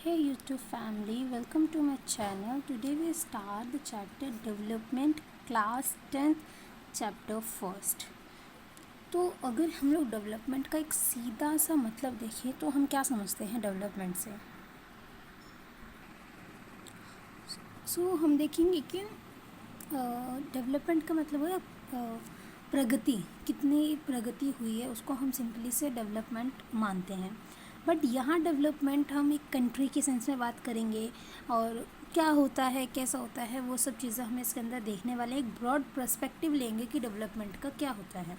Hey YouTube family, welcome to my channel. Today we start the chapter Development Class 10th chapter first. तो अगर हम लोग development का एक सीधा सा मतलब देखें तो हम क्या समझते हैं डेवलपमेंट से। हम देखेंगे कि डेवलपमेंट का मतलब है प्रगति, कितनी प्रगति हुई है उसको हम सिंपली से डेवलपमेंट मानते हैं। बट यहाँ डेवलपमेंट हम एक कंट्री के सेंस में बात करेंगे और क्या होता है, कैसा होता है, वो सब चीज़ें हम इसके अंदर देखने वाले एक ब्रॉड पर्सपेक्टिव लेंगे कि डेवलपमेंट का क्या होता है।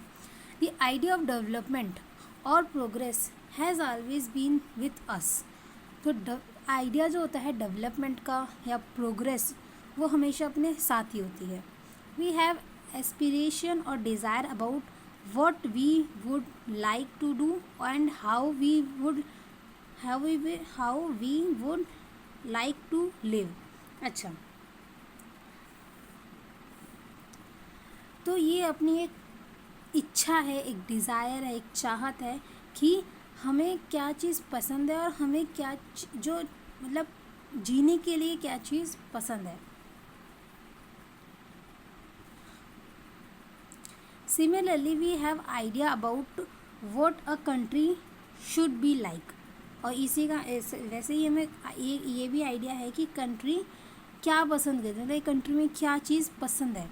द आइडिया ऑफ डेवलपमेंट और progress has always been with us. तो आइडिया जो होता है डेवलपमेंट का या प्रोग्रेस, वो हमेशा अपने साथ ही होती है। वी हैव एस्पिरेशन और desire about what we would like to do and how we would like to live। अच्छा, तो ये अपनी एक इच्छा है, एक डिज़ायर है, एक चाहत है कि हमें क्या चीज़ पसंद है और हमें क्या जो मतलब जीने के लिए क्या चीज़ पसंद है। Similarly, we have idea about what a country should be like। और इसी का वैसे ही हमें ये भी आइडिया है कि कंट्री क्या पसंद करती है, कंट्री में क्या चीज़ पसंद है।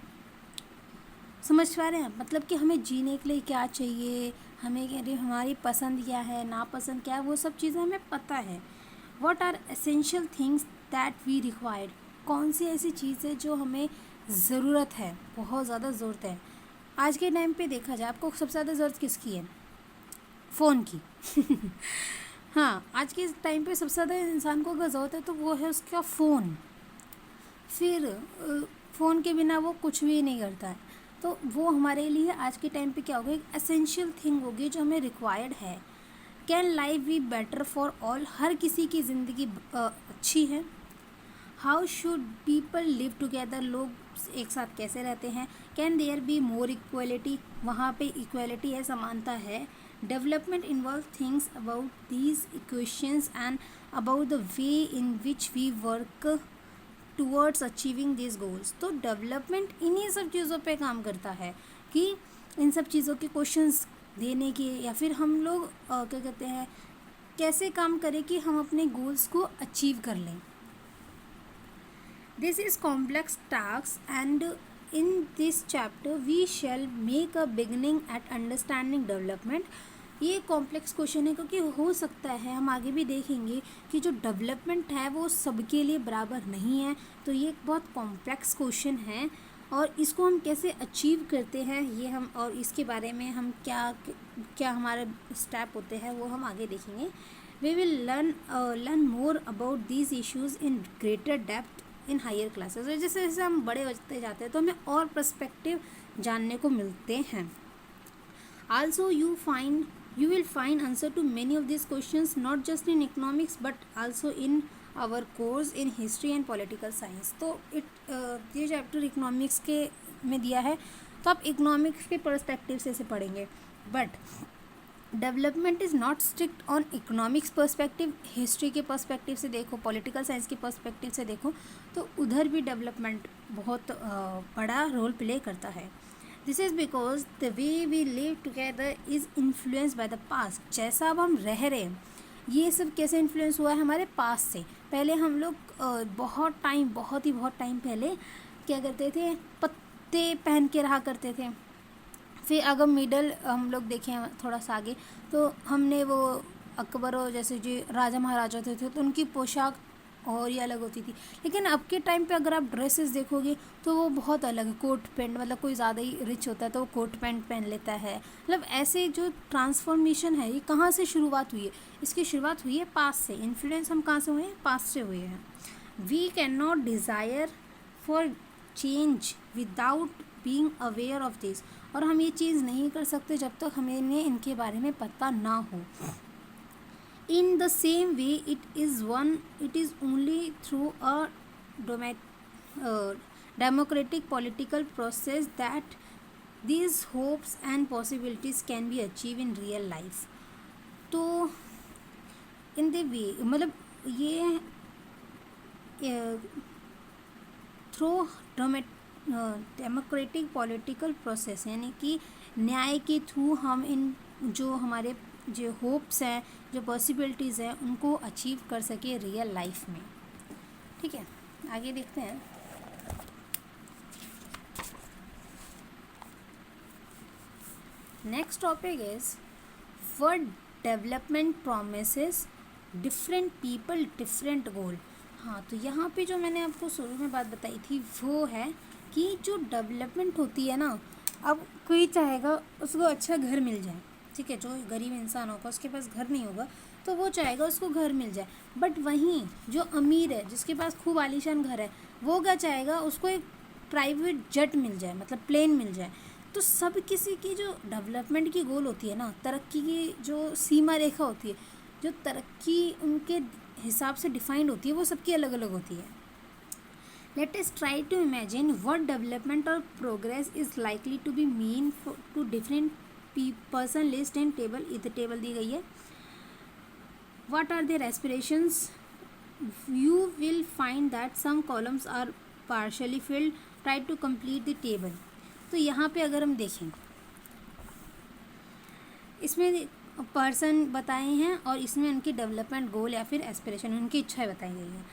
समझ पा रहे हैं, मतलब कि हमें जीने के लिए क्या चाहिए, हमें हमारी पसंद क्या है, नापसंद क्या है, वो सब चीज़ें हमें पता है। What are essential things that we required, कौन सी ऐसी चीज़ है जो हमें ज़रूरत है, बहुत ज़्यादा ज़रूरत है। आज के टाइम पे देखा जाए, आपको सबसे ज़्यादा ज़रूरत किसकी है? फ़ोन की। हाँ, आज के टाइम पे सबसे ज़्यादा इंसान को अगर ज़रूरत है तो वो है उसका फ़ोन। फिर फ़ोन के बिना वो कुछ भी नहीं करता है। तो वो हमारे लिए आज के टाइम पे क्या होगा, एक एसेंशियल थिंग होगी जो हमें रिक्वायर्ड है। Can life be better for all, हर किसी की ज़िंदगी अच्छी है। How should people live together, लोग एक साथ कैसे रहते हैं। Can there be more equality, वहाँ पे इक्वलिटी है, समानता है। Development involve things about these equations and about the way in which we work towards achieving this goals. तो डेवलपमेंट इन्हीं सब चीज़ों पे काम करता है कि इन सब चीज़ों के क्वेश्चंस देने के, या फिर हम लोग क्या कहते हैं, कैसे काम करें कि हम अपने गोल्स को अचीव कर लें। This is complex task, and in this chapter we shall make a beginning at understanding development। ये कॉम्प्लेक्स क्वेश्चन है क्योंकि हो सकता है, हम आगे भी देखेंगे कि जो डेवलपमेंट है वो सबके लिए बराबर नहीं है। तो ये एक बहुत कॉम्प्लेक्स क्वेश्चन है और इसको हम कैसे अचीव करते हैं ये हम, और इसके बारे में हम क्या क्या हमारे स्टेप होते हैं वो हम आगे देखेंगे। We will learn more about these issues in greater depth in higher classes. जैसे जैसे हम बड़े होते जाते हैं तो हमें और पर्सपेक्टिव जानने को मिलते हैं। Also you will find answer to many of these questions not just in economics but also in our course in history and political science। तो ये चैप्टर इकोनॉमिक्स के में दिया है तो आप इकोनॉमिक्स के पर्सपेक्टिव से इसे पढ़ेंगे। But development is not strict on economics perspective, history के पर्सपेक्टिव से देखो, पॉलिटिकल साइंस के पर्सपेक्टिव से देखो, तो उधर भी डेवलपमेंट बहुत बड़ा रोल प्ले करता है। This is because the way we live together is influence by the past. जैसा अब हम रह रहे हैं, ये सब कैसे इन्फ्लुएंस हुआ है हमारे पास्ट से। पहले हम लोग बहुत टाइम पहले क्या करते थे, पत्ते पहन के रहा करते थे। फिर अगर मिडल हम लोग देखें थोड़ा सा आगे, तो हमने वो अकबर और जैसे जो राजा महाराजा थे तो उनकी पोशाक और ही अलग होती थी। लेकिन अब के टाइम पे अगर आप ड्रेसेस देखोगे तो वो बहुत अलग है। कोट पैंट, मतलब कोई ज़्यादा ही रिच होता है तो वो कोट पैंट पहन लेता है। मतलब ऐसे जो ट्रांसफॉर्मेशन है ये कहाँ से शुरुआत हुई है? इसकी शुरुआत हुई है पास्ट से। इन्फ्लुएंस हम कहाँ से हुए हैं? पास्ट से हुए हैं। We can not desire for change without being aware of this. और हम ये चीज़ नहीं कर सकते जब तक हमें इनके बारे में पता ना हो। In the same way it is only through a democratic political process that these hopes and possibilities can be achieved in real life। तो इन द वे, मतलब ये थ्रू डेमोक्रेटिक पॉलिटिकल प्रोसेस, यानी कि न्याय के थ्रू हम इन जो हमारे जो होप्स हैं, जो पॉसिबिलिटीज़ हैं, उनको अचीव कर सके रियल लाइफ में। ठीक है, आगे देखते हैं। Next topic is word development promises different people different गोल। हाँ, तो यहाँ पे जो मैंने आपको शुरू में बात बताई थी वो है कि जो डेवलपमेंट होती है ना, अब कोई चाहेगा उसको अच्छा घर मिल जाए, ठीक है, जो गरीब इंसान होगा उसके पास घर नहीं होगा तो वो चाहेगा उसको घर मिल जाए, बट वहीं जो अमीर है जिसके पास खूब आलीशान घर है वो क्या चाहेगा, उसको एक प्राइवेट जेट मिल जाए, मतलब प्लेन मिल जाए। तो सब किसी की जो डेवलपमेंट की गोल होती है ना, तरक्की की जो सीमा रेखा होती है, जो तरक्की उनके हिसाब से डिफाइंड होती है, वो सबकी अलग अलग होती है। Let us try to imagine what development और progress is likely to be mean to different person list and table. इधर टेबल दी गई है। What are their aspirations? You will find that some columns are partially filled, try to complete the table. तो यहाँ पे अगर हम देखें, इसमें पर्सन बताए हैं और इसमें उनकी डेवलपमेंट गोल या फिर एस्पिरेशन, उनकी इच्छाएं बताई गई हैं।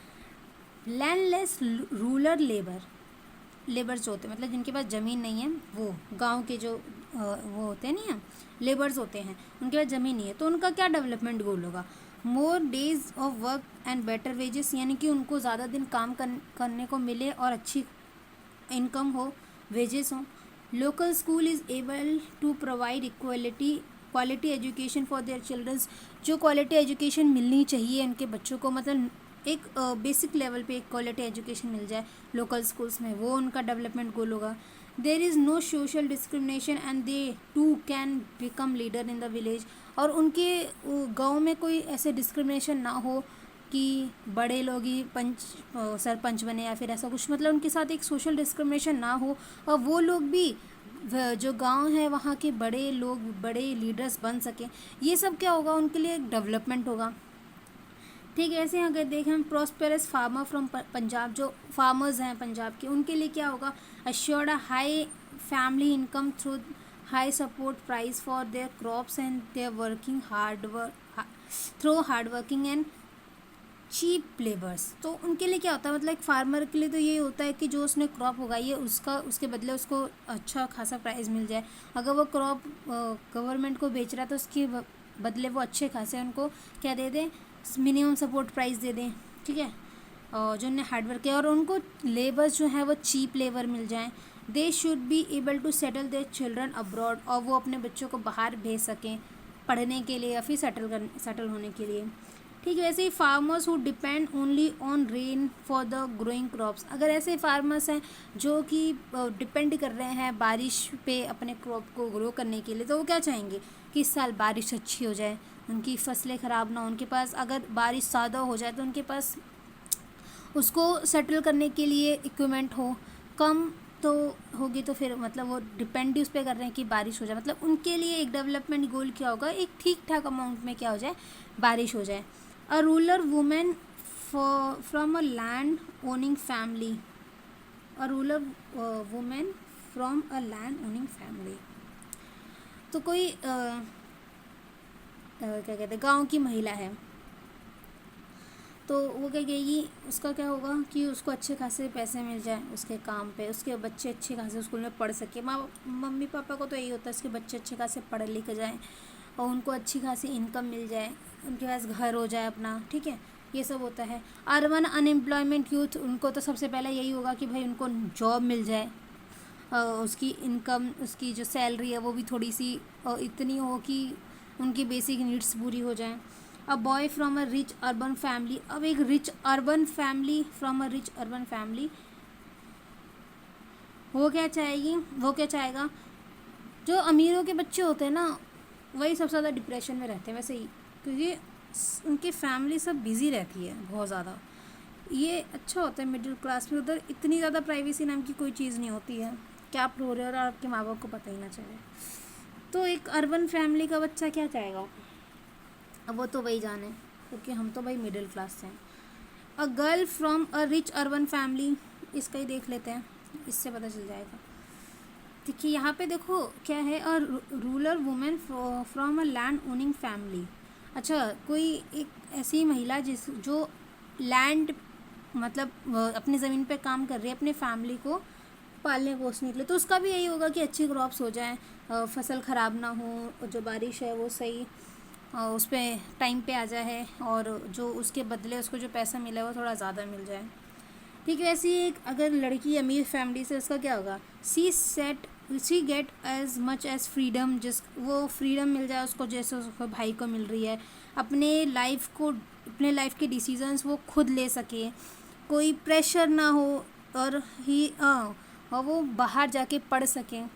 लैंडलेस रूरल लेबर्स जो होते हैं, मतलब जिनके पास ज़मीन नहीं है, वो गांव के जो वो होते हैं, नहीं है, लेबर्स होते हैं, उनके पास ज़मीन नहीं है, तो उनका क्या डेवलपमेंट गोल होगा? More days of work and better wages, यानी कि उनको ज़्यादा दिन काम करने को मिले और अच्छी इनकम हो, वेजेस हो। Local school is able to provide quality education for their childrens, जो क्वालिटी एजुकेशन मिलनी चाहिए उनके बच्चों को, मतलब एक बेसिक लेवल पे एक क्वालिटी एजुकेशन मिल जाए लोकल स्कूल्स में, वो उनका डेवलपमेंट गोल होगा। There is no social discrimination and they too can become leader in the village, और उनके गांव में कोई ऐसे डिस्क्रिमिनेशन ना हो कि बड़े लोग ही सरपंच बने या फिर ऐसा कुछ, मतलब उनके साथ एक सोशल डिस्क्रिमिनेशन ना हो और वो लोग भी जो गांव है वहाँ के बड़े लोग बड़े लीडर्स बन सकें। ये सब क्या होगा, उनके लिए एक डेवलपमेंट होगा। ठीक है, ऐसे अगर देखें हम, प्रॉस्पेरस फार्मर फ्रॉम पंजाब, जो फार्मर्स हैं पंजाब के, उनके लिए क्या होगा? Assured a high family income through high support price for their crops and their working through hard working and cheap labours. तो उनके लिए क्या होता है, मतलब एक फार्मर के लिए तो ये होता है कि जो उसने क्रॉप उगाई है उसके बदले उसको अच्छा खासा प्राइस मिल जाए। अगर वो क्रॉप गवर्नमेंट को बेच रहा है तो उसके बदले वो अच्छे खासे उनको क्या दे दें, मिनिमम सपोर्ट प्राइस दे दें, ठीक है, और जो उन्हें हार्डवर्क किया, और उनको लेबर्स जो है वो चीप लेबर मिल जाएँ। They should be able to settle their children abroad, और वो अपने बच्चों को बाहर भेज सकें पढ़ने के लिए या फिर सेटल होने के लिए। ठीक है, वैसे ही farmers who depend only on rain for the growing crops, अगर ऐसे फार्मर्स हैं जो कि डिपेंड कर रहे हैं बारिश पे अपने क्रॉप को ग्रो करने के लिए, तो वो क्या चाहेंगे कि इस साल बारिश अच्छी हो जाए, उनकी फसलें ख़राब ना हो, उनके पास अगर बारिश ज़्यादा हो जाए तो उनके पास उसको सेटल करने के लिए इक्विपमेंट हो, कम तो होगी तो फिर मतलब वो डिपेंड ही उस पर कर रहे हैं कि बारिश हो जाए, मतलब उनके लिए एक डेवलपमेंट गोल क्या होगा, एक ठीक ठाक अमाउंट में क्या हो जाए, बारिश हो जाए। A rural woman from a land owning family, a rural woman from a land owning family, तो कोई क्या कहते हैं, गांव की महिला है, तो वो क्या कहेगी, उसका क्या होगा कि उसको अच्छे खासे पैसे मिल जाए उसके काम पे, उसके बच्चे अच्छे खासे स्कूल में पढ़ सके। मम्मी पापा को तो यही होता है उसके बच्चे अच्छे खासे पढ़ लिख जाएँ और उनको अच्छी खासी इनकम मिल जाए, उनके पास घर हो जाए अपना, ठीक है, ये सब होता है। अर्बन अनएम्प्लॉयमेंट यूथ, उनको तो सबसे पहले यही होगा कि भाई उनको जॉब मिल जाए, उसकी इनकम, उसकी जो सैलरी है वो भी थोड़ी सी इतनी हो कि उनकी बेसिक नीड्स पूरी हो जाएं। A boy from a rich urban family, अब एक rich urban family from a rich urban family, वो क्या चाहेगा, जो अमीरों के बच्चे होते हैं ना वही सबसे ज़्यादा डिप्रेशन में रहते हैं वैसे ही, क्योंकि उनकी फैमिली सब बिज़ी रहती है बहुत ज़्यादा। ये अच्छा होता है मिडिल क्लास में, उधर इतनी ज़्यादा प्राइवेसी नाम की कोई चीज़ नहीं होती है, क्या आप रो रहे हो और आपके माँ बाप को पता ही ना चले। तो एक अर्बन फैमिली का बच्चा क्या चाहेगा, अब वो तो वही जाने। क्योंकि हम तो भाई मिडिल क्लास से हैं। A girl from a rich urban family, इसका ही देख लेते हैं, इससे पता चल जाएगा। देखिए यहाँ पे देखो क्या है, a rural women from a land owning family. अच्छा, कोई एक ऐसी महिला जो लैंड मतलब अपनी ज़मीन पे काम कर रही है अपनी फैमिली को पालने पोसने के लिए, तो उसका भी यही होगा कि अच्छी क्रॉप्स हो जाएं, फसल ख़राब ना हो, जो बारिश है वो सही उस पर टाइम पे आ जाए, और जो उसके बदले उसको जो पैसा मिला है वो थोड़ा ज़्यादा मिल जाए। ठीक है, वैसे ही एक अगर लड़की अमीर फैमिली से, उसका क्या होगा, she get as much as freedom, जिस वो फ्रीडम मिल जाए उसको जैसे उसको भाई को मिल रही है, अपने लाइफ के डिसीजंस वो खुद ले सके, कोई प्रेशर ना हो, और और वो बाहर जाके पढ़ सकें।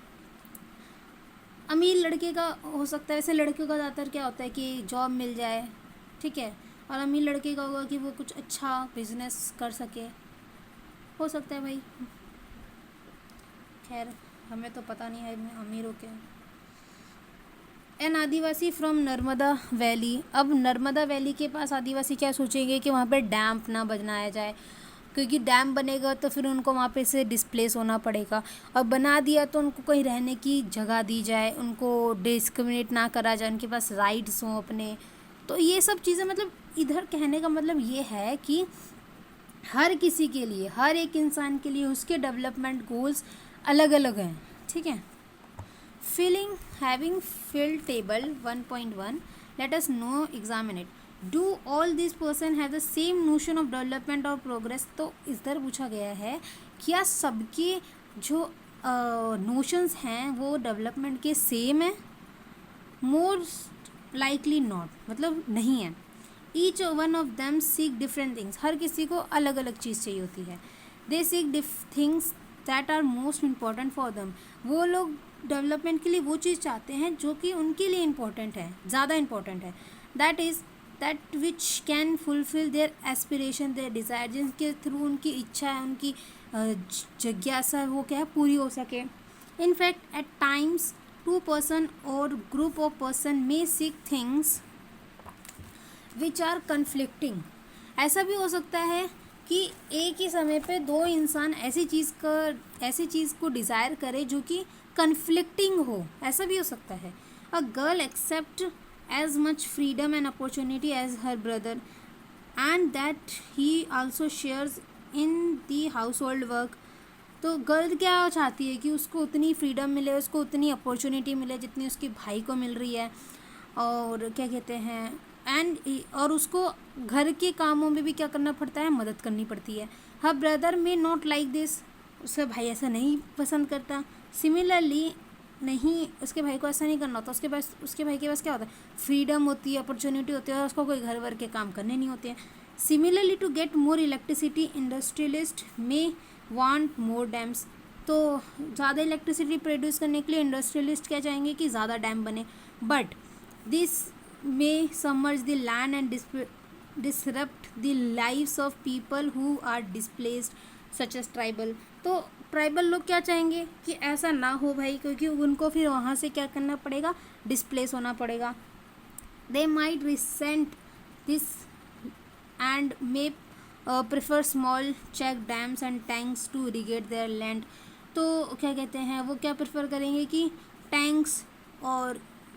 अमीर लड़के का हो सकता है, वैसे लड़कियों का ज़्यादातर क्या होता है कि जॉब मिल जाए, ठीक है, और अमीर लड़के का होगा कि वो कुछ अच्छा बिजनेस कर सके, हो सकता है भाई। खैर हमें तो पता नहीं है अमीरों के। An adivasi from Narmada valley, अब नर्मदा वैली के पास आदिवासी क्या सोचेंगे कि वहाँ पे डैम ना बनाया जाए, क्योंकि डैम बनेगा तो फिर उनको वहाँ पे से डिस्प्लेस होना पड़ेगा, और बना दिया तो उनको कहीं रहने की जगह दी जाए, उनको डिस्क्रिमिनेट ना करा जाए, उनके पास राइट्स हों अपने। तो ये सब चीज़ें, मतलब इधर कहने का मतलब ये है कि हर किसी के लिए, हर एक इंसान के लिए उसके डेवलपमेंट गोल्स अलग अलग हैं, ठीक है। Filling having fill table 1.1, let us no examine it. Do all this person have the same notion of development और प्रोग्रेस, तो इधर पूछा गया है क्या सबके जो नोशंस हैं वो डेवलपमेंट के सेम हैं? मोस्ट लाइकली नॉट, मतलब नहीं है। Each one of them seek different things, हर किसी को अलग अलग चीज़ चाहिए होती है। They seek things that are most important for them, वो लोग डेवलपमेंट के लिए वो चीज़ चाहते हैं जो कि उनके लिए इम्पॉर्टेंट है, ज़्यादा इम्पॉर्टेंट है। That which can fulfil their aspiration, their desire, जिनके थ्रू उनकी इच्छा है, उनकी जिज्ञासा वो क्या है, पूरी हो सके। In fact at times two person और group of person may seek things which are conflicting, ऐसा भी हो सकता है कि एक ही समय पे दो इंसान ऐसी चीज़ को डिज़ायर करे जो कि कन्फ्लिक्टिंग हो, ऐसा भी हो सकता है। A girl expect as much freedom and opportunity as her brother and that he also shares in the house hold work, तो गर्ल क्या चाहती है कि उसको उतनी फ्रीडम मिले, उसको उतनी अपॉर्चुनिटी मिले जितनी उसके भाई को मिल रही है, और क्या कहते हैं और उसको घर के कामों में भी क्या करना पड़ता है, मदद करनी पड़ती है। हर ब्रदर में नॉट लाइक दिस, उसका भाई ऐसा नहीं पसंद करता। सिमिलरली नहीं, उसके भाई को ऐसा नहीं करना होता, उसके भाई के पास क्या होता है, फ्रीडम होती है, अपॉर्चुनिटी होती है, और उसको कोई घर वर के काम करने नहीं होते हैं। Similarly to get more electricity industrialist may want more dams, तो ज़्यादा इलेक्ट्रिसिटी प्रोड्यूस करने के लिए इंडस्ट्रियलिस्ट क्या चाहेंगे कि ज़्यादा डैम बने, but this may submerge the land and disrupt the lives of people who are displaced such as tribal, तो ट्राइबल लोग क्या चाहेंगे कि ऐसा ना हो भाई, क्योंकि उनको फिर वहाँ से क्या करना पड़ेगा, डिस्प्लेस होना पड़ेगा। they might resent this and may prefer small check dams and tanks to irrigate their land, तो क्या कहते हैं वो क्या प्रेफर करेंगे कि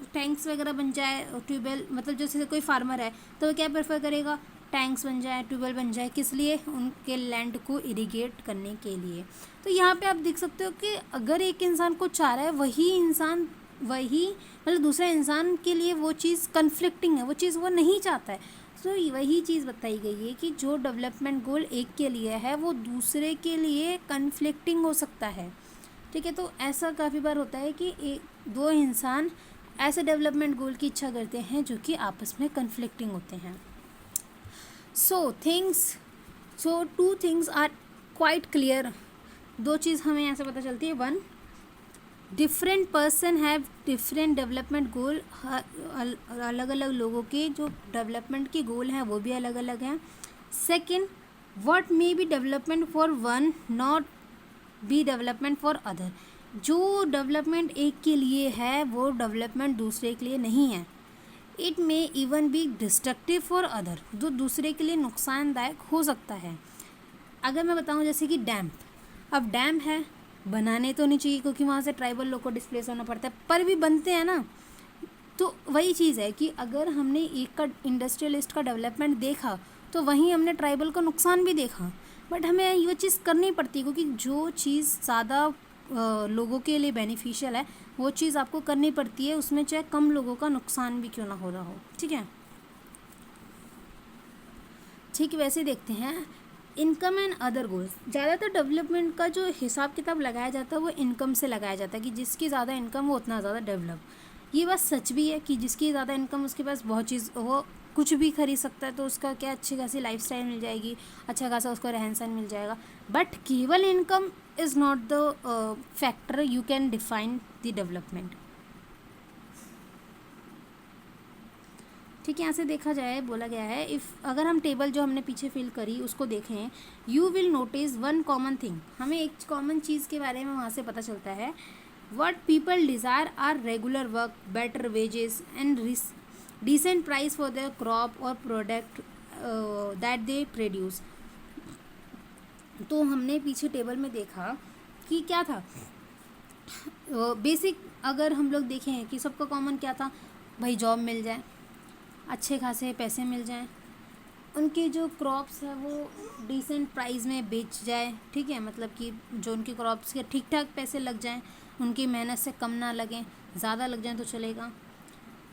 टैंक्स वगैरह बन जाए, ट्यूबवेल, मतलब जैसे कोई फार्मर है तो वो क्या प्रेफर करेगा, टैंक्स बन जाए, ट्यूबवेल बन जाए, किस लिए, उनके लैंड को इरिगेट करने के लिए। तो यहाँ पे आप देख सकते हो कि अगर एक इंसान को चाह रहा है, वही मतलब दूसरे इंसान के लिए वो चीज़ कन्फ्लिक्टिंग है, वो चीज़ वो नहीं चाहता है, तो वही चीज़ बताई गई है कि जो डेवलपमेंट गोल एक के लिए है वो दूसरे के लिए कन्फ्लिक्टिंग हो सकता है, ठीक है। तो ऐसा काफ़ी बार होता है कि दो इंसान ऐसे डेवलपमेंट गोल की इच्छा करते हैं जो कि आपस में कन्फ्लिक्टिंग होते हैं। So two things are quite clear, दो चीज़ हमें ऐसे पता चलती है। One, different person have different development goal, अलग अलग लोगों के जो डेवलपमेंट के गोल हैं वो भी अलग अलग हैं। Second, what may be development for one not be development for other, जो डेवलपमेंट एक के लिए है वो डेवलपमेंट दूसरे के लिए नहीं है। It may even be destructive for other, जो दूसरे के लिए नुकसानदायक हो सकता है। अगर मैं बताऊं जैसे कि डैम, अब डैम है, बनाने तो नहीं चाहिए क्योंकि वहाँ से ट्राइबल लोग को डिस्प्लेस होना पड़ता है, पर भी बनते हैं ना। तो वही चीज़ है कि अगर हमने एक का इंडस्ट्रियलिस्ट का डेवलपमेंट देखा तो वहीं हमने ट्राइबल का नुकसान भी देखा। बट हमें ये चीज़ करनी पड़ती है क्योंकि जो चीज़ ज़्यादा लोगों के लिए बेनिफिशियल है वो चीज़ आपको करनी पड़ती है, उसमें चाहे कम लोगों का नुकसान भी क्यों ना हो रहा हो। ठीक है, ठीक है। वैसे देखते हैं इनकम एंड अदर गोल्स। ज़्यादातर डेवलपमेंट का जो हिसाब किताब लगाया जाता है वो इनकम से लगाया जाता है कि जिसकी ज़्यादा इनकम वो उतना ज़्यादा डेवलप। ये बात सच भी है कि जिसकी ज़्यादा इनकम उसके पास बहुत चीज़, वो कुछ भी खरीद सकता है, तो उसका क्या अच्छी खासी लाइफस्टाइल मिल जाएगी, अच्छा खासा उसको रहन सहन मिल जाएगा। बट केवल income is not the factor you can define the development. ठीक है, यहाँ से देखा जाए बोला गया है अगर हम टेबल जो हमने पीछे फिल करी उसको देखें, you will notice one common thing. हमें एक कॉमन चीज़ के बारे में वहाँ से पता चलता है। What people desire are regular work, better wages and decent price for their crop और प्रोडक्ट दैट दे प्रोड्यूस। तो हमने पीछे टेबल में देखा कि क्या था बेसिक। अगर हम लोग देखें कि सबका कॉमन क्या था, भाई जॉब मिल जाए, अच्छे खासे पैसे मिल जाएं, उनके जो क्रॉप्स है वो डिसेंट प्राइस में बेच जाए। ठीक है, मतलब कि जो उनके क्रॉप्स के ठीक ठाक पैसे लग जाएं, उनकी मेहनत से कम ना लगें, ज़्यादा लग जाएं तो चलेगा।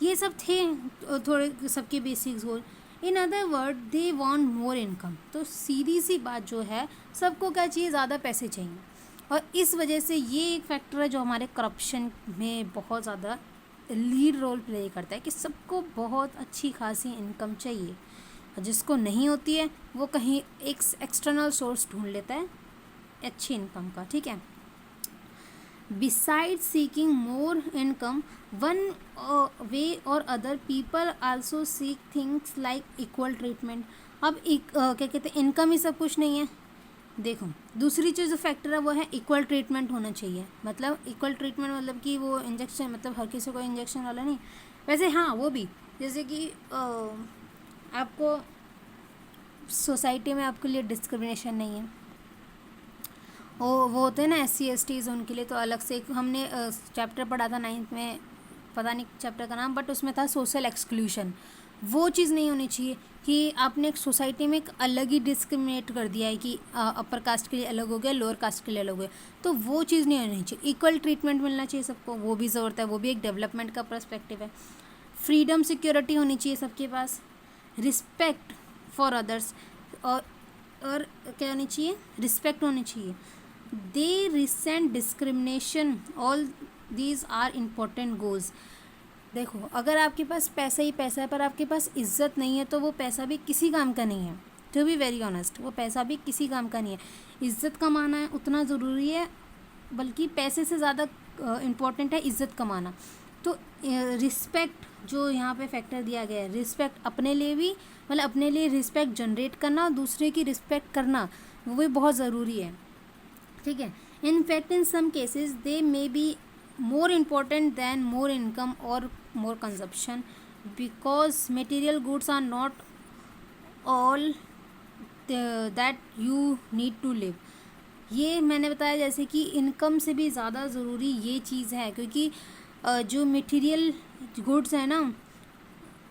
ये सब थे थोड़े सबके basics goal. In other word they want more income. तो सीधी सी बात जो है, सबको क्या चाहिए, ज़्यादा पैसे चाहिए। और इस वजह से ये एक फैक्टर है जो हमारे करप्शन में बहुत ज़्यादा लीड रोल प्ले करता है कि सबको बहुत अच्छी खासी इनकम चाहिए, और जिसको नहीं होती है वो कहीं एक एक्सटर्नल सोर्स ढूंढ लेता है अच्छी इनकम का। ठीक है, beside seeking more income one way or other people also seek things like equal treatment. अब क्या कहते हैं, इनकम ही सब कुछ नहीं है। देखो, दूसरी चीज़ जो फैक्टर है वो है इक्वल ट्रीटमेंट होना चाहिए। मतलब इक्वल ट्रीटमेंट मतलब कि वो इंजेक्शन, मतलब हर किसी को इंजेक्शन वाला नहीं। वैसे हाँ, वो भी जैसे कि आपको सोसाइटी में आपके लिए डिस्क्रिमिनेशन नहीं है। वो होते हैं ना SC STs, उनके लिए तो अलग से एक हमने चैप्टर पढ़ा था 9th में, पता नहीं चैप्टर का नाम, बट उसमें था सोशल एक्सक्लूशन। वो चीज़ नहीं होनी चाहिए कि आपने एक सोसाइटी में एक अलग ही डिस्क्रिमिनेट कर दिया है कि अपर कास्ट के लिए अलग हो गया, लोअर कास्ट के लिए अलग हो गया। तो वो चीज़ नहीं होनी चाहिए, इक्वल ट्रीटमेंट मिलना चाहिए सबको, वो भी ज़रूरत है, वो भी एक डेवलपमेंट का पर्सपेक्टिव है। फ्रीडम सिक्योरिटी होनी चाहिए सबके पास, रिस्पेक्ट फॉर अदर्स, और क्या होनी चाहिए, रिस्पेक्ट होनी चाहिए। They resent discrimination, all these are important goals. देखो, अगर आपके पास पैसा ही पैसा है पर आपके पास इज्जत नहीं है तो वो पैसा भी किसी काम का नहीं है। टू बी वेरी ऑनेस्ट, वो पैसा भी किसी काम का नहीं है। इज्जत कमाना है उतना ज़रूरी है, बल्कि पैसे से ज़्यादा इम्पोर्टेंट है इज्जत कमाना। तो रिस्पेक्ट जो यहाँ पे फैक्टर दिया गया है, रिस्पेक्ट अपने लिए भी, मतलब अपने लिए रिस्पेक्ट जनरेट करना और दूसरे की रिस्पेक्ट करना, वो भी बहुत ज़रूरी है। ठीक है, in fact in some cases they may be more important than more income or more consumption, because material goods are not all that you need to live। ये मैंने बताया जैसे कि इनकम से भी ज़्यादा ज़रूरी ये चीज़ है, क्योंकि जो मटेरियल गुड्स है ना,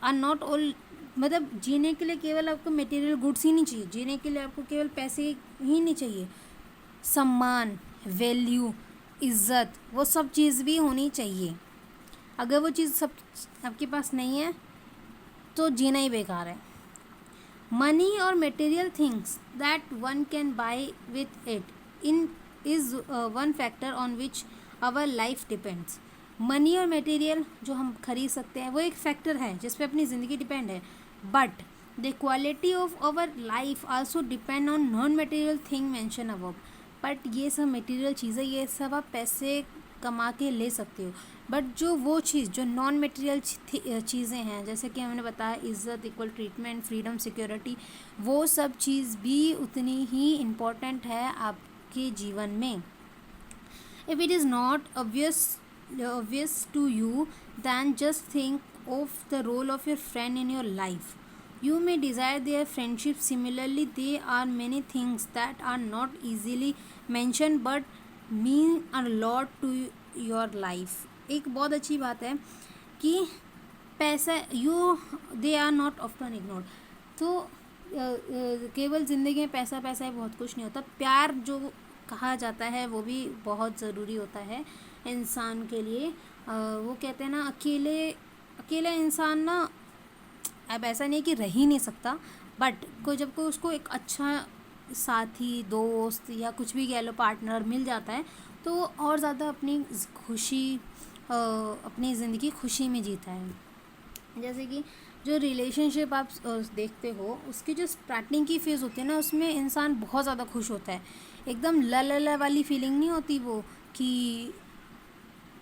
आर नॉट ऑल, मतलब जीने के लिए केवल आपको मटेरियल गुड्स ही नहीं चाहिए, जीने के लिए आपको केवल पैसे ही नहीं चाहिए, सम्मान, वैल्यू, इज़्ज़त, वो सब चीज़ भी होनी चाहिए। अगर वो चीज़ सब आपके पास नहीं है तो जीना ही बेकार है। मनी और material things that one can buy with it in is one factor on which our life depends. Money और मटेरियल जो हम खरीद सकते हैं वो एक फैक्टर है जिस पे अपनी ज़िंदगी डिपेंड है, but the quality of our life also depend on non material thing mention above. But ये सब मटेरियल चीज़ें, ये सब आप पैसे कमा के ले सकते हो, बट जो वो चीज़ जो नॉन मटेरियल चीज़ें हैं, जैसे कि हमने बताया इज़्ज़त, इक्वल ट्रीटमेंट, फ्रीडम, सिक्योरिटी, वो सब चीज़ भी उतनी ही इम्पोर्टेंट है आपके जीवन में। If it is not obvious to you, then just think of the role of your friend in your life. You may desire their friendship. Similarly, there are many things that are not easily mentioned but mean a lot to your life. एक बहुत अच्छी बात है कि पैसा they are not often ignored. तो केवल ज़िंदगी में पैसा पैसा ही बहुत कुछ नहीं होता. प्यार जो कहा जाता है वो भी बहुत ज़रूरी होता है इंसान के लिए. वो कहते हैं ना, अकेला इंसान ना, अब ऐसा नहीं है कि रह ही नहीं सकता, बट जब कोई उसको एक अच्छा साथी, दोस्त या कुछ भी कह लो, पार्टनर मिल जाता है तो वो और ज़्यादा अपनी खुशी, अपनी ज़िंदगी खुशी में जीता है. जैसे कि जो रिलेशनशिप आप देखते हो, उसकी जो स्टार्टिंग की फेज़ होती है ना, उसमें इंसान बहुत ज़्यादा खुश होता है. एकदम ला वाली फीलिंग नहीं होती वो कि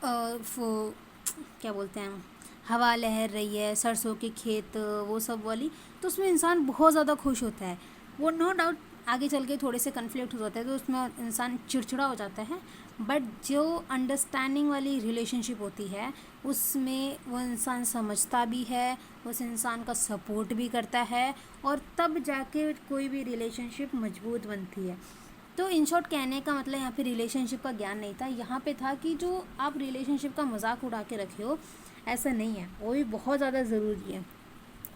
क्या बोलते हैं, हवा लहर रही है, सरसों के खेत, वो सब वाली. तो उसमें इंसान बहुत ज़्यादा खुश होता है. वो नो डाउट आगे चल के थोड़े से कन्फ्लिक्ट हो जाते हैं तो उसमें इंसान चिड़चिड़ा हो जाता है. बट जो अंडरस्टैंडिंग वाली रिलेशनशिप होती है उसमें वो इंसान समझता भी है, उस इंसान का सपोर्ट भी करता है, और तब जाके कोई भी रिलेशनशिप मजबूत बनती है. तो इन शॉर्ट कहने का मतलब यहाँ पे रिलेशनशिप का ज्ञान नहीं था, यहाँ पे था कि जो आप रिलेशनशिप का मजाक उड़ा के रखे हो, ऐसा नहीं है. वो भी बहुत ज़्यादा ज़रूरी है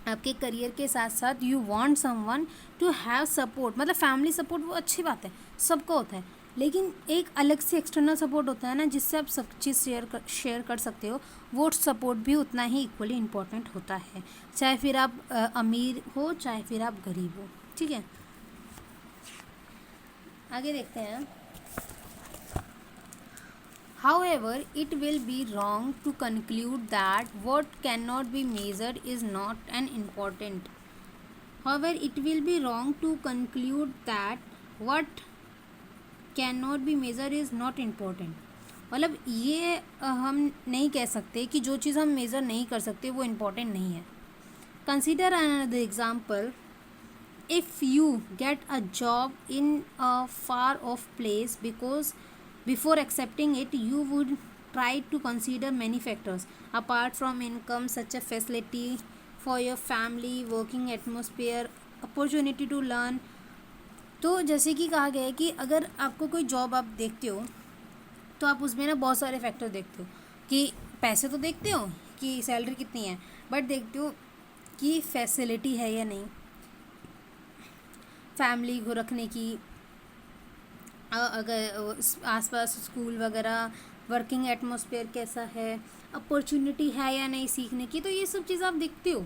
आपके करियर के साथ साथ. You want someone to have support, मतलब फैमिली सपोर्ट वो अच्छी बात है, सबको होता है, लेकिन एक अलग से एक्सटर्नल सपोर्ट होता है ना, जिससे आप सब चीज़ शेयर कर सकते हो. वो सपोर्ट भी उतना ही इक्वली इम्पोर्टेंट होता है, चाहे फिर आप अमीर हो चाहे फिर आप गरीब हो. ठीक है, आगे देखते हैं. However, it will be wrong to conclude that what cannot be measured is not an important. However, it will be wrong to conclude that what cannot be measured is not important. मतलब ये हम नहीं कह सकते कि जो चीज़ हम measure नहीं कर सकते वो इम्पोर्टेंट नहीं है. Consider another example. If you get a job in a far off place, because before accepting it you would try to consider many factors apart from income, such as facility for your family, working atmosphere, opportunity to learn. तो जैसे कि कहा गया है कि अगर आपको कोई जॉब आप देखते हो तो आप उसमें ना बहुत सारे फैक्टर देखते हो. कि पैसे तो देखते हो कि सैलरी कितनी है, बट देखते हो कि फैसिलिटी है या नहीं, फैमिली को रखने की, अगर आसपास स्कूल वगैरह, वर्किंग एटमॉस्फेयर कैसा है, अपॉर्चुनिटी है या नहीं सीखने की. तो ये सब चीज़ आप देखते हो.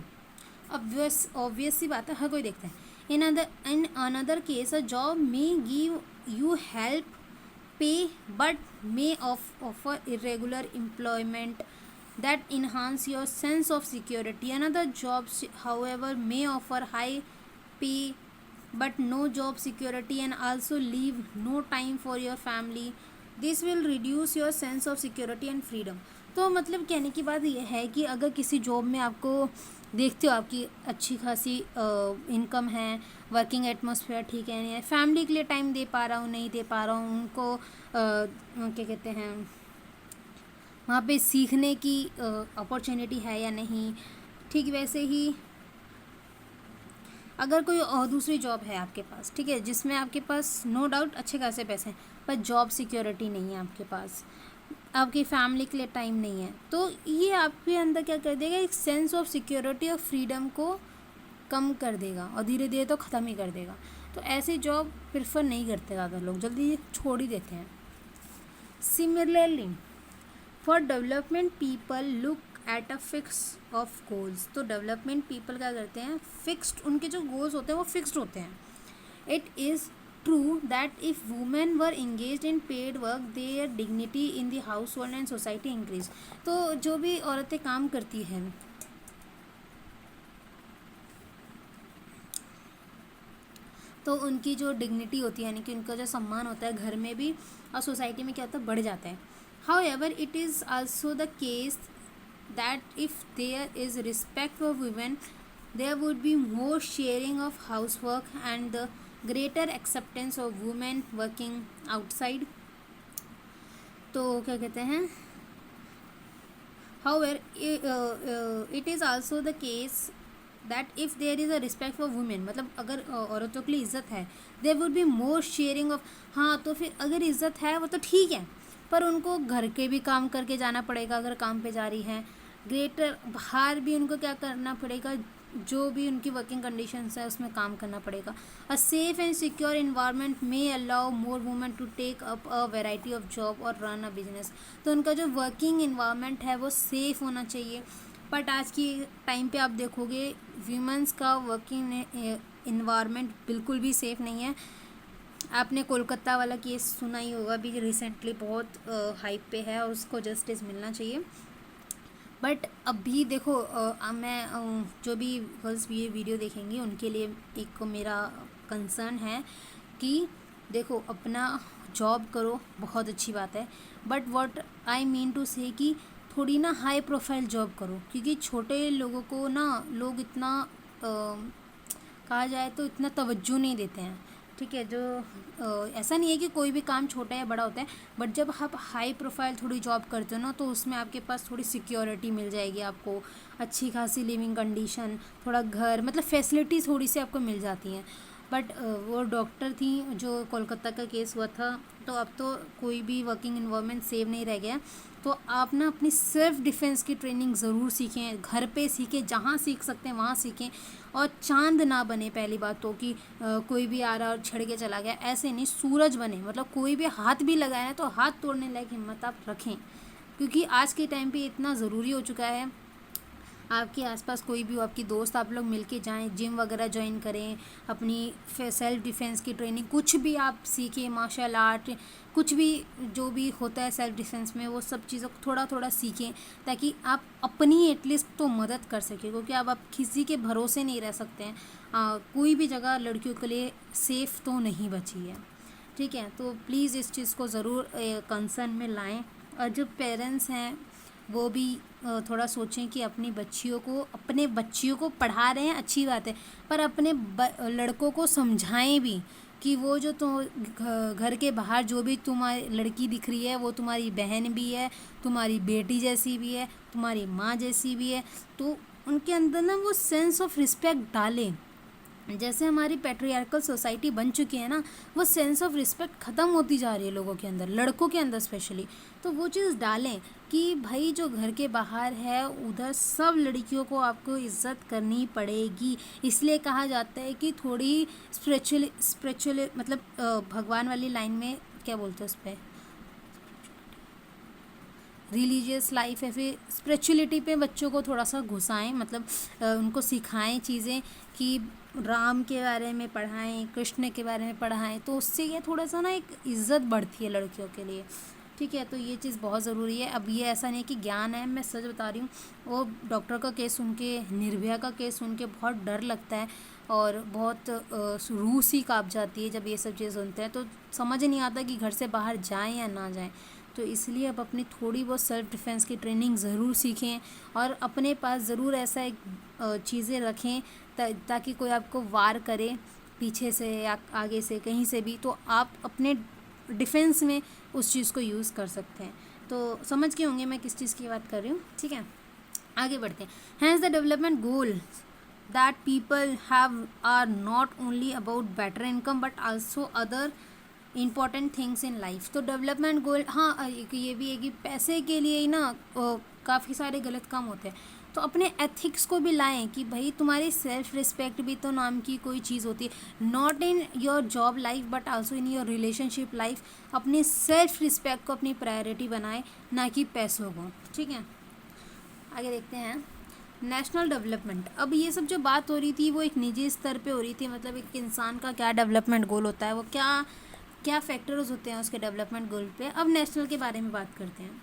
ऑब्वियस सी बात है, हर कोई देखता है. In another case a job may give you help pay but may offer irregular employment that enhance your sense of security. Another job, however, may offer high pay but no job security and also leave no time for your family. This will reduce your sense of security and freedom. तो मतलब कहने की बात यह है कि अगर किसी जॉब में आपको देखते हो आपकी अच्छी खासी इनकम है, वर्किंग एटमॉस्फेयर ठीक है, नहीं है, फैमिली के लिए टाइम दे पा रहा हूँ नहीं दे पा रहा हूँ, उनको क्या कहते हैं, वहाँ पे सीखने की अपॉर्चुनिटी है या नहीं. ठीक वैसे ही अगर कोई और दूसरी जॉब है आपके पास, ठीक है, जिसमें आपके पास नो डाउट अच्छे खासे पैसे हैं पर जॉब सिक्योरिटी नहीं है आपके पास, आपकी फैमिली के लिए टाइम नहीं है, तो ये आपके अंदर क्या कर देगा, एक सेंस ऑफ सिक्योरिटी और फ्रीडम को कम कर देगा और धीरे धीरे तो ख़त्म ही कर देगा. तो ऐसी जॉब प्रेफर नहीं करते ज़्यादा लोग, जल्दी छोड़ ही देते हैं. Similarly for development people look at a fix of goals. तो डेवलपमेंट पीपल क्या करते हैं, फिक्स्ड, उनके जो गोल्स होते हैं वो फिक्स्ड होते हैं. It is true that if women were engaged in paid work there dignity in the house hold and society increase. तो जो भी औरतें काम करती हैं तो उनकी जो डिग्निटी होती है, यानी कि उनका जो सम्मान होता है घर में भी और सोसाइटी में क्या होता है, बढ़ जाता है. However, it is also the case that if there is respect for women, there would be more sharing of housework and the greater acceptance of women working outside. तो क्या कहते हैं, However, it is also the case that if there is a respect for women, मतलब अगर औरतों के लिए इज्जत है, there would be more sharing of, हाँ तो फिर अगर इज्जत है वो तो ठीक है, पर उनको घर के भी काम करके जाना पड़ेगा अगर काम पे जा रही हैं, ग्रेटर बाहर भी उनको क्या करना पड़ेगा, जो भी उनकी वर्किंग कंडीशंस है उसमें काम करना पड़ेगा. A safe and secure environment may allow more women to take up a variety of job और रन अ बिजनेस. तो उनका जो वर्किंग इन्वायरमेंट है वो सेफ़ होना चाहिए. बट आज की टाइम पे आप देखोगे वीमेंस का वर्किंग इन्वायरमेंट बिल्कुल भी सेफ़ नहीं है. आपने कोलकाता वाला केस सुना ही होगा, अभी रिसेंटली बहुत हाइप पे है और उसको जस्टिस मिलना चाहिए. बट अभी देखो मैं जो भी गर्ल्स ये वीडियो देखेंगी उनके लिए एक मेरा कंसर्न है कि देखो अपना जॉब करो, बहुत अच्छी बात है, but what I mean to say कि थोड़ी ना हाई प्रोफाइल जॉब करो, क्योंकि छोटे लोगों को ना लोग इतना कहा जाए तो इतना तवज्जो नहीं देते हैं. ठीक है, जो ऐसा नहीं है कि कोई भी काम छोटा या बड़ा होता है, बट जब आप हाई प्रोफाइल थोड़ी जॉब करते हो ना तो उसमें आपके पास थोड़ी सिक्योरिटी मिल जाएगी, आपको अच्छी खासी लिविंग कंडीशन, थोड़ा घर मतलब फैसिलिटीज़ थोड़ी सी आपको मिल जाती हैं. बट वो डॉक्टर थी जो कोलकाता का केस हुआ था, तो अब तो कोई भी वर्किंग इन्वायरमेंट सेव नहीं रह गया. तो आप ना अपनी सेल्फ डिफेंस की ट्रेनिंग ज़रूर सीखें, घर पे सीखें, जहाँ सीख सकते हैं वहाँ सीखें. और चांद ना बने, पहली बात तो कि कोई भी आ रहा और छड़ के चला गया, ऐसे नहीं, सूरज बने. मतलब कोई भी हाथ भी लगाए ना तो हाथ तोड़ने लायक हिम्मत आप रखें, क्योंकि आज के टाइम पे इतना ज़रूरी हो चुका है. आपके आसपास कोई भी हो, आपकी दोस्त, आप लोग मिलके जाएं, जिम वगैरह ज्वाइन करें, अपनी सेल्फ डिफेंस की ट्रेनिंग कुछ भी आप सीखें, मार्शल आर्ट, कुछ भी जो भी होता है सेल्फ डिफेंस में, वो सब चीज़ों को थोड़ा थोड़ा सीखें, ताकि आप अपनी एटलीस्ट तो मदद कर सकें. क्योंकि अब आप किसी के भरोसे नहीं रह सकते हैं. कोई भी जगह लड़कियों के लिए सेफ़ तो नहीं बची है. ठीक है, तो प्लीज़ इस चीज़ को ज़रूर कंसर्न में लाएं. और जो पेरेंट्स हैं वो भी थोड़ा सोचें कि अपनी बच्चियों को पढ़ा रहे हैं, अच्छी बात है, पर अपने लड़कों को समझाएं भी कि वो जो घर के बाहर जो भी तुम्हारी लड़की दिख रही है वो तुम्हारी बहन भी है, तुम्हारी बेटी जैसी भी है, तुम्हारी माँ जैसी भी है. तो उनके अंदर ना वो सेंस ऑफ रिस्पेक्ट डालें. जैसे हमारी पैट्रियार्कल सोसाइटी बन चुकी है ना, वो सेंस ऑफ रिस्पेक्ट ख़त्म होती जा रही है लोगों के अंदर, लड़कों के अंदर स्पेशली. तो वो चीज़ डालें कि भाई जो घर के बाहर है उधर सब लड़कियों को आपको इज्जत करनी पड़ेगी. इसलिए कहा जाता है कि थोड़ी स्पिरिचुअल मतलब भगवान वाली लाइन में क्या बोलते हैं उस पर, रिलीजियस लाइफ है, फिर स्पिरिचुअलिटी पे बच्चों को थोड़ा सा घुसाएं, मतलब उनको सिखाएं चीज़ें कि राम के बारे में पढ़ाएं, कृष्ण के बारे में पढ़ाएं, तो उससे ये थोड़ा सा ना एक इज़्ज़त बढ़ती है लड़कियों के लिए. ठीक है, तो ये चीज़ बहुत ज़रूरी है. अब ये ऐसा नहीं कि ज्ञान है, मैं सच बता रही हूँ. वो डॉक्टर का केस सुन के, निर्भया का केस सुन के बहुत डर लगता है और बहुत रूह सी काँप जाती है जब ये सब चीज़ सुनते हैं. तो समझ नहीं आता कि घर से बाहर जाएं या ना जाएं. तो इसलिए अब अपनी थोड़ी बहुत सेल्फ डिफेंस की ट्रेनिंग ज़रूर सीखें और अपने पास ज़रूर ऐसा एक चीज़ें रखें ताकि कोई आपको वार करे पीछे से या आगे से कहीं से भी, तो आप अपने डिफेंस में उस चीज़ को यूज़ कर सकते हैं. तो समझ के होंगे मैं किस चीज़ की बात कर रही हूँ. ठीक है, आगे बढ़ते हैं. Hence the development goal that people have are not only about better income but also other important things in life. तो डेवलपमेंट गोल, हाँ ये भी है कि पैसे के लिए ही ना काफ़ी सारे गलत काम होते हैं. तो अपने एथिक्स को भी लाएं कि भाई तुम्हारी सेल्फ रिस्पेक्ट भी तो नाम की कोई चीज़ होती है, not in your job life but also in your relationship life. अपनी सेल्फ रिस्पेक्ट को अपनी प्रायोरिटी बनाएं, ना कि पैसों को. ठीक है, आगे देखते हैं. National development. अब ये सब जो बात हो रही थी वो एक निजी स्तर पे हो रही थी, मतलब एक इंसान का क्या डेवलपमेंट गोल होता है, वो क्या क्या फैक्टर्स होते हैं उसके डेवलपमेंट गोल पे. अब नेशनल के बारे में बात करते हैं.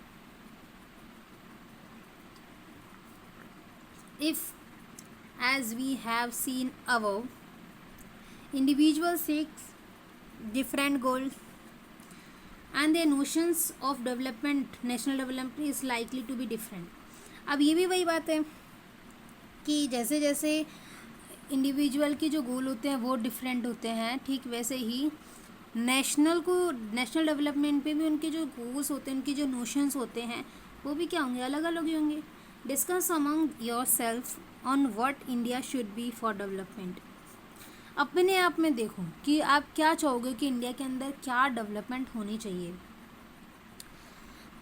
If as we have seen above, individual seeks different goals and their notions of development, national development is likely to be different. अब ये भी वही बात है कि जैसे जैसे इंडिविजुअल के जो गोल होते हैं वो डिफरेंट होते हैं, ठीक वैसे ही नेशनल डेवलपमेंट पे भी उनके जो गोल्स होते हैं, उनके जो नोशंस होते हैं वो भी क्या होंगे, अलग अलग ही होंगे। Discuss among your self on what India should be for development. अपने आप में देखो कि आप क्या चाहोगे कि इंडिया के अंदर क्या डेवलपमेंट होनी चाहिए।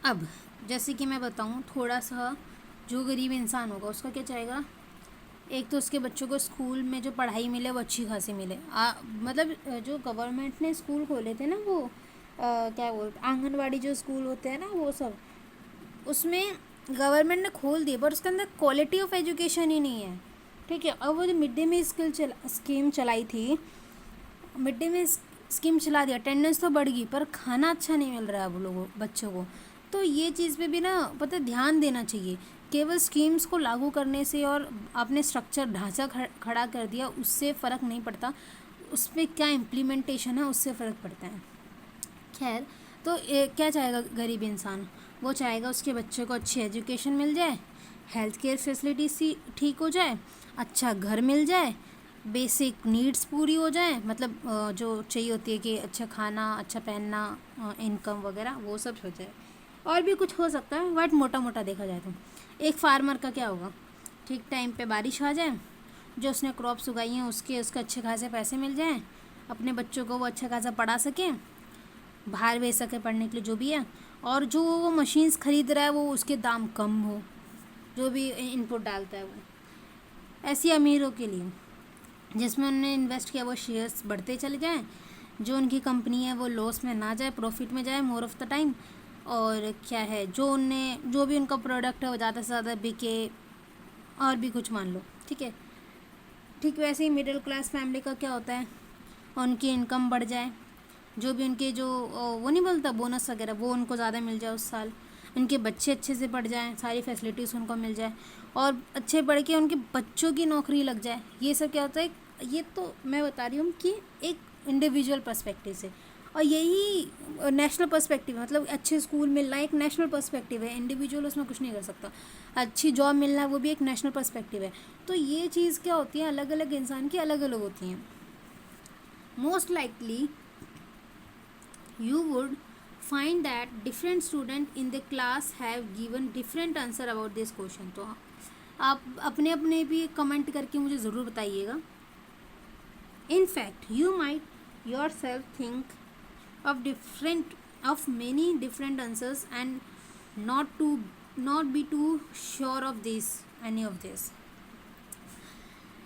अब जैसे कि मैं बताऊं थोड़ा सा, जो गरीब इंसान होगा उसका क्या चाहेगा, एक तो उसके बच्चों को स्कूल में जो पढ़ाई मिले वो अच्छी खासी मिले। मतलब जो गवर्नमेंट ने स्कूल खोले थे ना, वो क्या बोलते आंगनवाड़ी जो स्कूल होते हैं ना, वो सब उसमें गवर्नमेंट ने खोल दिए, पर उसके अंदर क्वालिटी ऑफ एजुकेशन ही नहीं है। ठीक है। अब वो जो मिड डे मील स्कीम चलाई थी, मिड डे मील स्कीम चला दिया, अटेंडेंस तो बढ़ गई पर खाना अच्छा नहीं मिल रहा है वो लोगों बच्चों को। तो ये चीज़ पे भी ना पता ध्यान देना चाहिए। केवल स्कीम्स को लागू करने से और आपने स्ट्रक्चर ढांचा खड़ा कर दिया उससे फ़र्क नहीं पड़ता, उस पर क्या इम्प्लीमेंटेशन है उससे फ़र्क पड़ता है। खैर, तो क्या चाहेगा गरीब इंसान, वो चाहेगा उसके बच्चे को अच्छी एजुकेशन मिल जाए, हेल्थ केयर फैसिलिटीज ठीक हो जाए, अच्छा घर मिल जाए, बेसिक नीड्स पूरी हो जाए, मतलब जो चाहिए होती है कि अच्छा खाना, अच्छा पहनना, इनकम वगैरह वो सब हो जाए। और भी कुछ हो सकता है बट मोटा मोटा देखा जाए तो एक फार्मर का क्या होगा, ठीक टाइम पे बारिश आ जाए, जो उसने क्रॉप्स उगाई हैं उसके अच्छे खासे पैसे मिल जाएं, अपने बच्चों को वो अच्छा खासा पढ़ा सकें, बाहर भेज सके पढ़ने के लिए जो भी है, और जो वो मशीन्स ख़रीद रहा है वो उसके दाम कम हो, जो भी इनपुट डालता है वो। ऐसी अमीरों के लिए जिसमें उन्होंने इन्वेस्ट किया वो शेयर्स बढ़ते चले जाएं, जो उनकी कंपनी है वो लॉस में ना जाए, प्रॉफिट में जाए मोर ऑफ़ द टाइम। और क्या है, जो भी उनका प्रोडक्ट है वो ज़्यादा से ज़्यादा बिके, और भी कुछ मान लो। ठीक है। ठीक वैसे ही मिडिल क्लास फैमिली का क्या होता है, उनकी इनकम बढ़ जाए, जो भी उनके जो वो नहीं बोलता बोनस वगैरह वो उनको ज़्यादा मिल जाए उस साल, उनके बच्चे अच्छे से पढ़ जाएं, सारी फैसिलिटीज़ उनको मिल जाए, और अच्छे पढ़ के उनके बच्चों की नौकरी लग जाए। ये सब क्या होता है, ये तो मैं बता रही हूँ कि एक इंडिविजुअल पर्सपेक्टिव से, और यही नेशनल पर्सपेक्टिव है, मतलब अच्छे स्कूल मिलना एक नेशनल पर्सपेक्टिव है, इंडिविजुअल उसमें कुछ नहीं कर सकता। अच्छी जॉब मिलना वो भी एक नेशनल पर्सपेक्टिव है। तो ये चीज़ क्या होती है, अलग अलग इंसान की अलग अलग होती हैं। Most likely you would find that different student in the class have given different answer about this question। तो आप अपने अपने भी कमेंट करके मुझे ज़रूर बताइएगा। In fact you might yourself think of many different answers and not be too sure of any of this।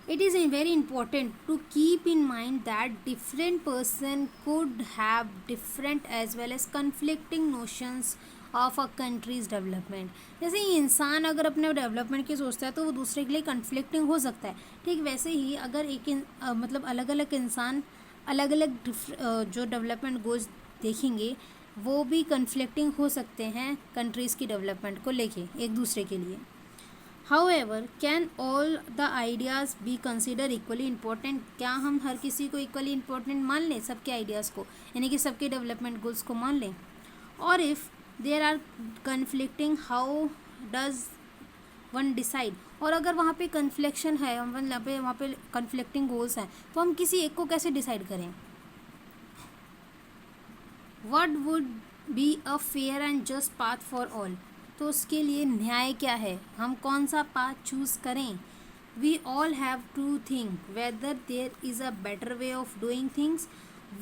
It is very important to keep in mind that different person could have different as well as conflicting notions of a country's development। जैसे ही इंसान अगर अपने development की सोचता है तो वो दूसरे के लिए कन्फ्लिक्टिंग हो सकता है। ठीक वैसे ही अगर मतलब अलग अलग इंसान अलग अलग जो डेवलपमेंट गोल्स देखेंगे वो भी कन्फ्लिक्टिंग हो सकते हैं कंट्रीज़ की डेवलपमेंट को लेके एक दूसरे के लिए। However, can all the ideas be considered equally important? क्या हम हर किसी को equally important मान लें, सबके आइडियाज़ को, यानी कि सबके डेवलपमेंट गोल्स को मान लें? और if there are conflicting, how does one decide? और अगर वहाँ पे कन्फ्लिक्शन है, वहाँ पे कन्फ्लिक्टिंग गोल्स हैं, तो हम किसी एक को कैसे डिसाइड करें? What would be a fair and just path for all? तो उसके लिए न्याय क्या है, हम कौन सा पाथ चूज़ करें? We all have to think whether there is a better way of doing things.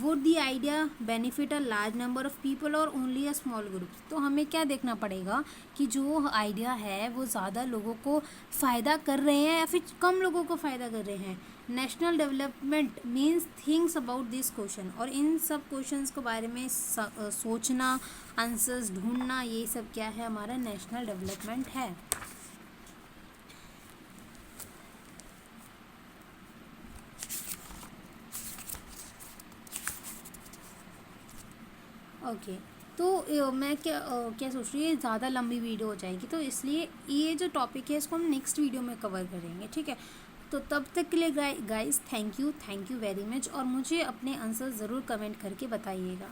Would the idea benefit a large number of people और ओनली अ स्मॉल ग्रुप। तो हमें क्या देखना पड़ेगा कि जो आइडिया है वो ज़्यादा लोगों को फ़ायदा कर रहे हैं या फिर कम लोगों को फ़ायदा कर रहे हैं। National development means things about this question, और इन सब क्वेश्चंस के बारे में सोचना, आंसर्स ढूंढना, ये सब क्या है, हमारा नेशनल डेवलपमेंट है। ओके तो मैं क्या सोच रही हूँ, ये ज़्यादा लंबी वीडियो हो जाएगी, तो इसलिए ये जो टॉपिक है इसको हम नेक्स्ट वीडियो में कवर करेंगे। ठीक है। तो तब तक के लिए guys thank you very much, और मुझे अपने आंसर ज़रूर कमेंट करके बताइएगा।